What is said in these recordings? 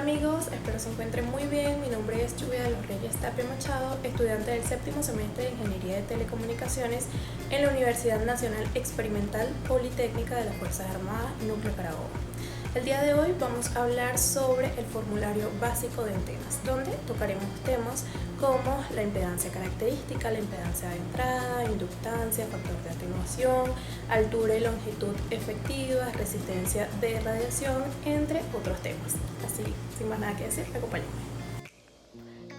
amigos, espero se encuentren muy bien. Mi nombre es Lluvia de los Reyes Tapia Machado, estudiante del séptimo semestre de Ingeniería de Telecomunicaciones en la Universidad Nacional Experimental Politécnica de las Fuerzas Armadas, Núcleo Carabobo. El día de hoy vamos a hablar sobre el formulario básico de antenas, donde tocaremos temas como la impedancia característica, la impedancia de entrada, inductancia, factor de atenuación, altura y longitud efectiva, resistencia de radiación, entre otros temas. Así, sin más nada que decir, acompáñenme.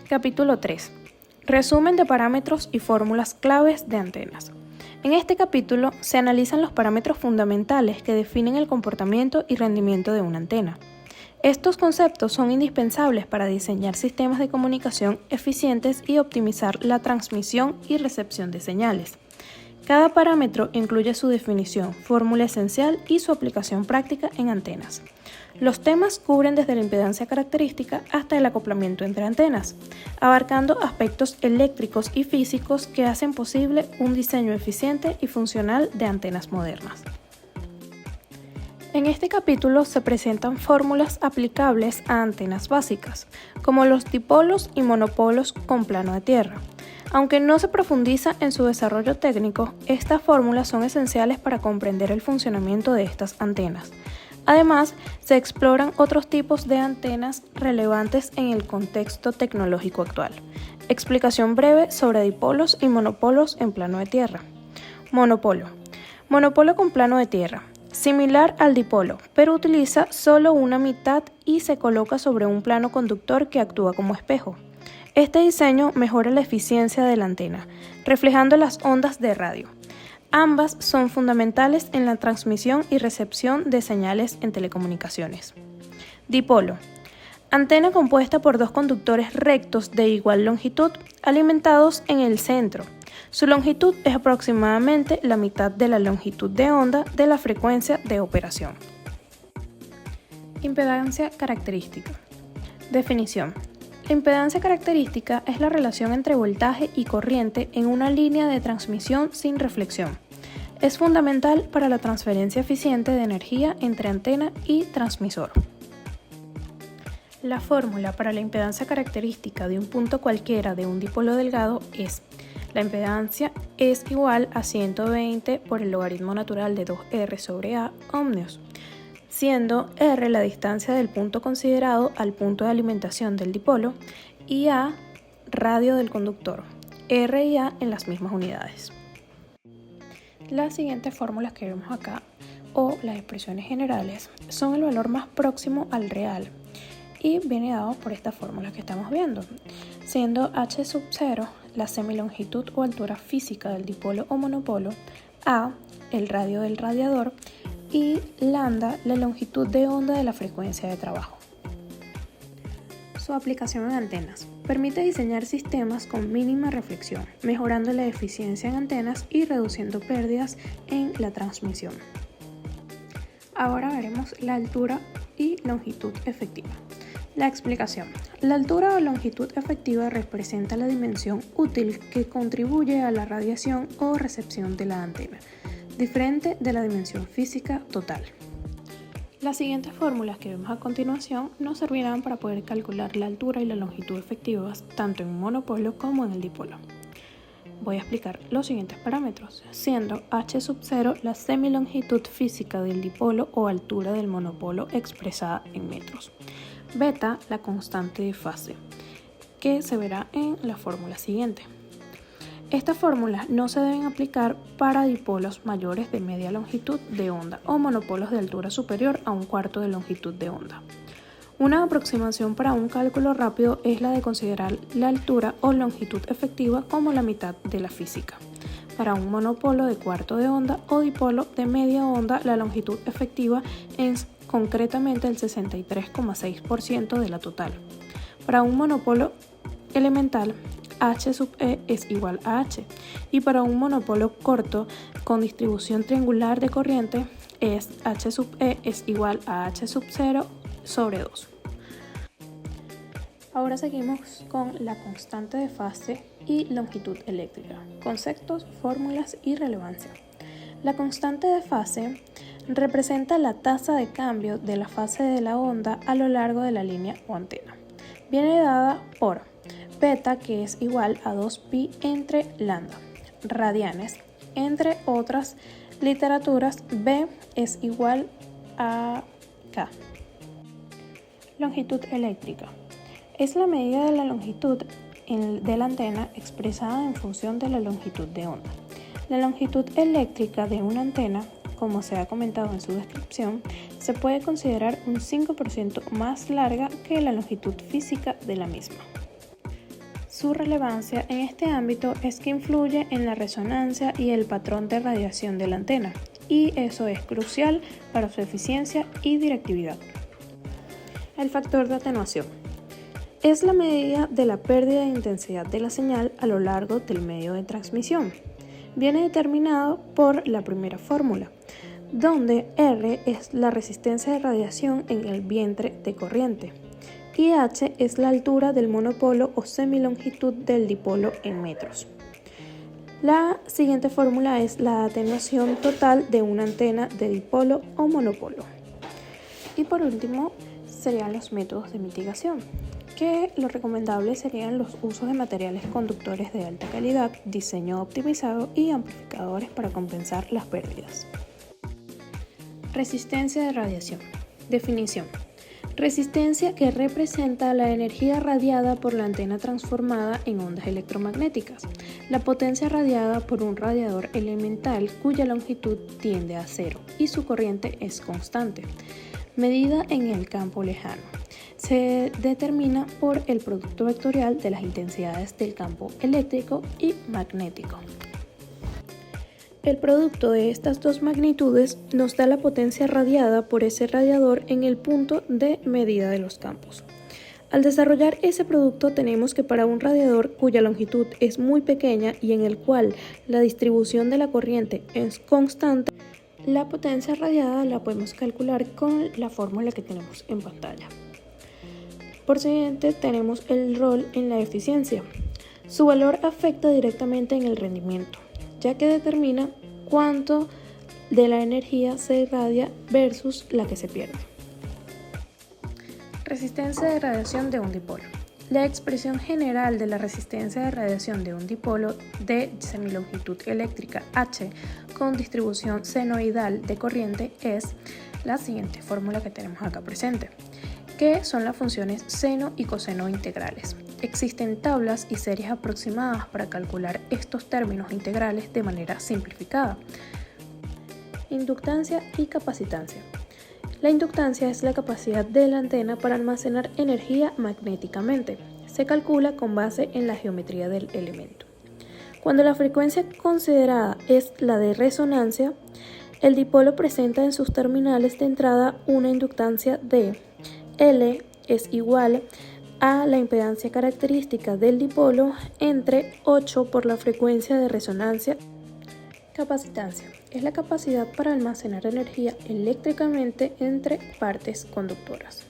Capítulo 3. Resumen de parámetros y fórmulas claves de antenas. En este capítulo se analizan los parámetros fundamentales que definen el comportamiento y rendimiento de una antena. Estos conceptos son indispensables para diseñar sistemas de comunicación eficientes y optimizar la transmisión y recepción de señales. Cada parámetro incluye su definición, fórmula esencial y su aplicación práctica en antenas. Los temas cubren desde la impedancia característica hasta el acoplamiento entre antenas, abarcando aspectos eléctricos y físicos que hacen posible un diseño eficiente y funcional de antenas modernas. En este capítulo se presentan fórmulas aplicables a antenas básicas, como los dipolos y monopolos con plano de tierra. Aunque no se profundiza en su desarrollo técnico, estas fórmulas son esenciales para comprender el funcionamiento de estas antenas. Además, se exploran otros tipos de antenas relevantes en el contexto tecnológico actual. Explicación breve sobre dipolos y monopolos en plano de tierra. Monopolo. Monopolo con plano de tierra. Similar al dipolo, pero utiliza solo una mitad y se coloca sobre un plano conductor que actúa como espejo. Este diseño mejora la eficiencia de la antena, reflejando las ondas de radio. Ambas son fundamentales en la transmisión y recepción de señales en telecomunicaciones. Dipolo. Antena compuesta por dos conductores rectos de igual longitud, alimentados en el centro. Su longitud es aproximadamente la mitad de la longitud de onda de la frecuencia de operación. Impedancia característica. Definición. La impedancia característica es la relación entre voltaje y corriente en una línea de transmisión sin reflexión. Es fundamental para la transferencia eficiente de energía entre antena y transmisor. La fórmula para la impedancia característica de un punto cualquiera de un dipolo delgado es: la impedancia es igual a 120 por el logaritmo natural de 2R sobre A ohmios, siendo R la distancia del punto considerado al punto de alimentación del dipolo y A radio del conductor, R y A en las mismas unidades. Las siguientes fórmulas que vemos acá, o las expresiones generales, son el valor más próximo al real y viene dado por esta fórmula que estamos viendo, siendo h sub 0 la semilongitud o altura física del dipolo o monopolo, A el radio del radiador y lambda la longitud de onda de la frecuencia de trabajo. Su aplicación en antenas. Permite diseñar sistemas con mínima reflexión, mejorando la eficiencia en antenas y reduciendo pérdidas en la transmisión. Ahora veremos la altura y longitud efectiva. La explicación. La altura o longitud efectiva representa la dimensión útil que contribuye a la radiación o recepción de la antena, diferente de la dimensión física total. Las siguientes fórmulas que vemos a continuación nos servirán para poder calcular la altura y la longitud efectivas tanto en un monopolo como en el dipolo. Voy a explicar los siguientes parámetros, siendo h sub 0 la semilongitud física del dipolo o altura del monopolo expresada en metros. Beta, la constante de fase, que se verá en la fórmula siguiente. Estas fórmulas no se deben aplicar para dipolos mayores de media longitud de onda o monopolos de altura superior a un cuarto de longitud de onda. Una aproximación para un cálculo rápido es la de considerar la altura o longitud efectiva como la mitad de la física. Para un monopolo de cuarto de onda o dipolo de media onda, la longitud efectiva es concretamente el 63,6% de la total. Para un monopolo elemental, h sub e es igual a h, y para un monopolo corto con distribución triangular de corriente es h sub e es igual a h sub 0 sobre 2. Ahora seguimos con la constante de fase y longitud eléctrica, conceptos, fórmulas y relevancia. La constante de fase representa la tasa de cambio de la fase de la onda a lo largo de la línea o antena. Viene dada por beta, que es igual a 2pi entre lambda, radianes. Entre otras literaturas, B es igual a K. Longitud eléctrica. Es la medida de la longitud de la antena expresada en función de la longitud de onda. La longitud eléctrica de una antena, como se ha comentado en su descripción, se puede considerar un 5% más larga que la longitud física de la misma. Su relevancia en este ámbito es que influye en la resonancia y el patrón de radiación de la antena, y eso es crucial para su eficiencia y directividad. El factor de atenuación es la medida de la pérdida de intensidad de la señal a lo largo del medio de transmisión. Viene determinado por la primera fórmula, donde R es la resistencia de radiación en el vientre de corriente y H es la altura del monopolo o semilongitud del dipolo en metros. La siguiente fórmula es la atenuación total de una antena de dipolo o monopolo. Y por último, serían los métodos de mitigación, que lo recomendable serían los usos de materiales conductores de alta calidad, diseño optimizado y amplificadores para compensar las pérdidas. Resistencia de radiación. Definición. Resistencia que representa la energía radiada por la antena transformada en ondas electromagnéticas, la potencia radiada por un radiador elemental cuya longitud tiende a cero y su corriente es constante, medida en el campo lejano. Se determina por el producto vectorial de las intensidades del campo eléctrico y magnético. El producto de estas dos magnitudes nos da la potencia radiada por ese radiador en el punto de medida de los campos. Al desarrollar ese producto tenemos que para un radiador cuya longitud es muy pequeña y en el cual la distribución de la corriente es constante, la potencia radiada la podemos calcular con la fórmula que tenemos en pantalla. Por siguiente tenemos el rol en la eficiencia. Su valor afecta directamente en el rendimiento, ya que determina cuánto de la energía se irradia versus la que se pierde. Resistencia de radiación de un dipolo. La expresión general de la resistencia de radiación de un dipolo de semilongitud eléctrica H con distribución senoidal de corriente es la siguiente fórmula que tenemos acá presente, que son las funciones seno y coseno integrales. Existen tablas y series aproximadas para calcular estos términos integrales de manera simplificada. Inductancia y capacitancia. La inductancia es la capacidad de la antena para almacenar energía magnéticamente. Se calcula con base en la geometría del elemento. Cuando la frecuencia considerada es la de resonancia, el dipolo presenta en sus terminales de entrada una inductancia de L es igual a la impedancia característica del dipolo entre 8 por la frecuencia de resonancia. Capacitancia es la capacidad para almacenar energía eléctricamente entre partes conductoras.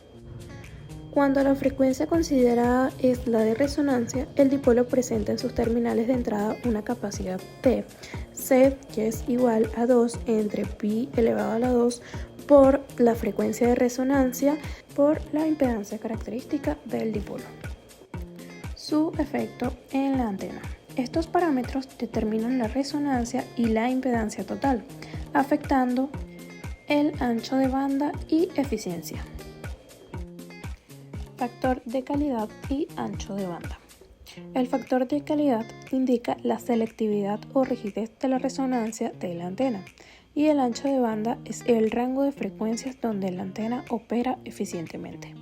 Cuando la frecuencia considerada es la de resonancia, el dipolo presenta en sus terminales de entrada una capacidad T, C, que es igual a 2 entre pi elevado a la 2 por la frecuencia de resonancia por la impedancia característica del dipolo. Su efecto en la antena. Estos parámetros determinan la resonancia y la impedancia total, afectando el ancho de banda y eficiencia. Factor de calidad y ancho de banda. El factor de calidad indica la selectividad o rigidez de la resonancia de la antena, y el ancho de banda es el rango de frecuencias donde la antena opera eficientemente.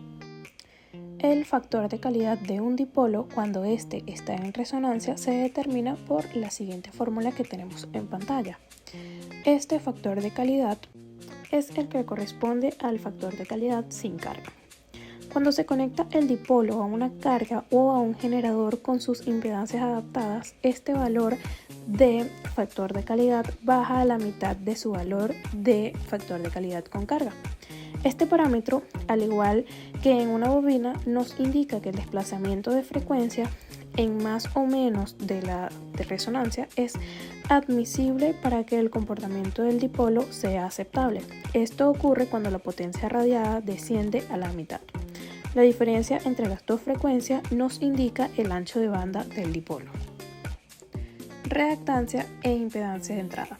El factor de calidad de un dipolo, cuando éste está en resonancia, se determina por la siguiente fórmula que tenemos en pantalla. Este factor de calidad es el que corresponde al factor de calidad sin carga. Cuando se conecta el dipolo a una carga o a un generador con sus impedancias adaptadas, este valor de factor de calidad baja a la mitad de su valor de factor de calidad con carga. Este parámetro, al igual que en una bobina, nos indica que el desplazamiento de frecuencia en más o menos de la de resonancia es admisible para que el comportamiento del dipolo sea aceptable. Esto ocurre cuando la potencia radiada desciende a la mitad. La diferencia entre las dos frecuencias nos indica el ancho de banda del dipolo. Reactancia e impedancia de entrada.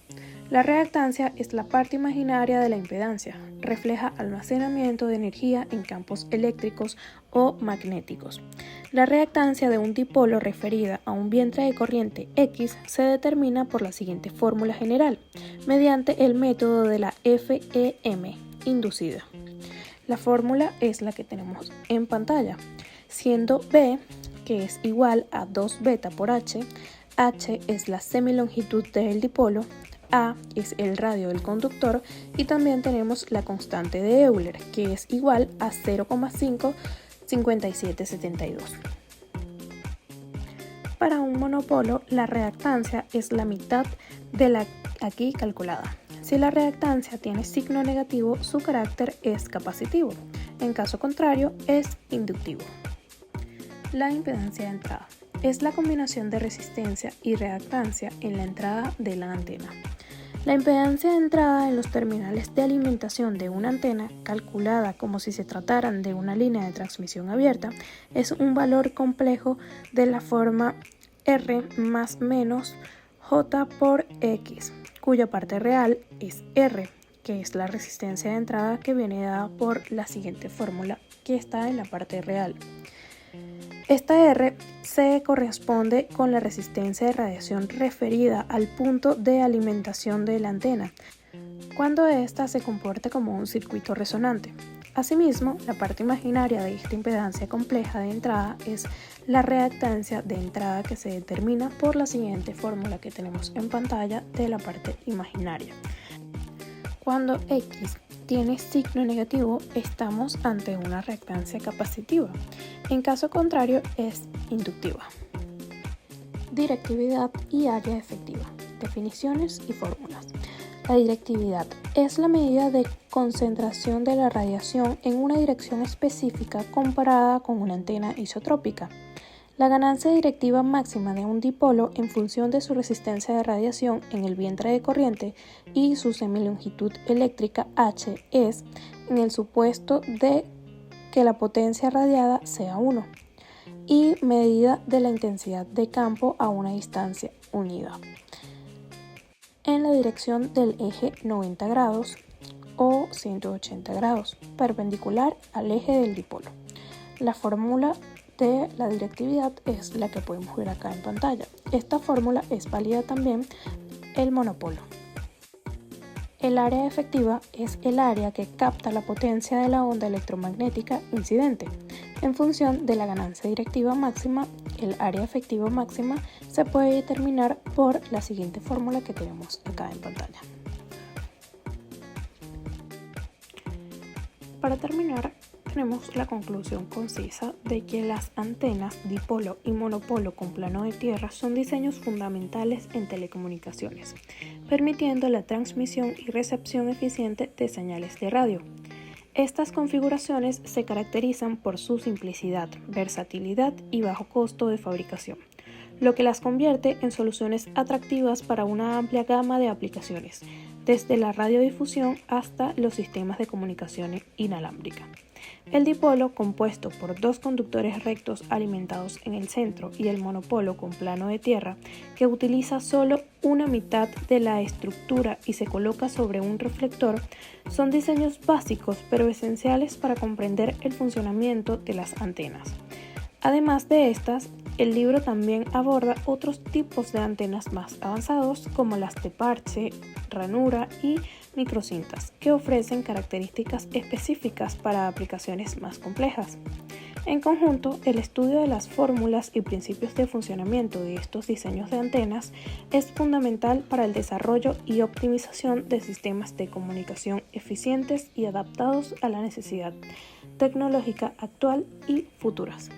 La reactancia es la parte imaginaria de la impedancia. Refleja almacenamiento de energía en campos eléctricos o magnéticos. La reactancia de un dipolo referida a un vientre de corriente X se determina por la siguiente fórmula general, mediante el método de la FEM inducida. La fórmula es la que tenemos en pantalla, siendo B, que es igual a 2 beta por H es la semilongitud del dipolo, A es el radio del conductor y también tenemos la constante de Euler, que es igual a 0,55772. Para un monopolo, la reactancia es la mitad de la aquí calculada. Si la reactancia tiene signo negativo, su carácter es capacitivo. En caso contrario, es inductivo. La impedancia de entrada es la combinación de resistencia y reactancia en la entrada de la antena. La impedancia de entrada en los terminales de alimentación de una antena, calculada como si se trataran de una línea de transmisión abierta, es un valor complejo de la forma R más menos J por X, cuya parte real es R, que es la resistencia de entrada que viene dada por la siguiente fórmula que está en la parte real. Esta R se corresponde con la resistencia de radiación referida al punto de alimentación de la antena, cuando ésta se comporta como un circuito resonante. Asimismo, la parte imaginaria de esta impedancia compleja de entrada es la reactancia de entrada que se determina por la siguiente fórmula que tenemos en pantalla de la parte imaginaria. Cuando X tiene signo negativo, estamos ante una reactancia capacitiva. En caso contrario, es inductiva. Directividad y área efectiva. Definiciones y fórmulas. La directividad es la medida de concentración de la radiación en una dirección específica comparada con una antena isotrópica. La ganancia directiva máxima de un dipolo en función de su resistencia de radiación en el vientre de corriente y su semilongitud eléctrica H es en el supuesto de que la potencia radiada sea 1 y medida de la intensidad de campo a una distancia unida en la dirección del eje 90 grados o 180 grados, perpendicular al eje del dipolo. La fórmula de la directividad es la que podemos ver acá en pantalla. Esta fórmula es válida también el monopolo. El área efectiva es el área que capta la potencia de la onda electromagnética incidente. En función de la ganancia directiva máxima, el área efectiva máxima se puede determinar por la siguiente fórmula que tenemos acá en pantalla. Para terminar, tenemos la conclusión concisa de que las antenas dipolo y monopolo con plano de tierra son diseños fundamentales en telecomunicaciones, permitiendo la transmisión y recepción eficiente de señales de radio. Estas configuraciones se caracterizan por su simplicidad, versatilidad y bajo costo de fabricación, lo que las convierte en soluciones atractivas para una amplia gama de aplicaciones, desde la radiodifusión hasta los sistemas de comunicación inalámbrica. El dipolo, compuesto por dos conductores rectos alimentados en el centro, y el monopolo con plano de tierra, que utiliza solo una mitad de la estructura y se coloca sobre un reflector, son diseños básicos pero esenciales para comprender el funcionamiento de las antenas. Además de estas, el libro también aborda otros tipos de antenas más avanzados como las de parche, ranura y microcintas, que ofrecen características específicas para aplicaciones más complejas. En conjunto, el estudio de las fórmulas y principios de funcionamiento de estos diseños de antenas es fundamental para el desarrollo y optimización de sistemas de comunicación eficientes y adaptados a la necesidad tecnológica actual y futuras.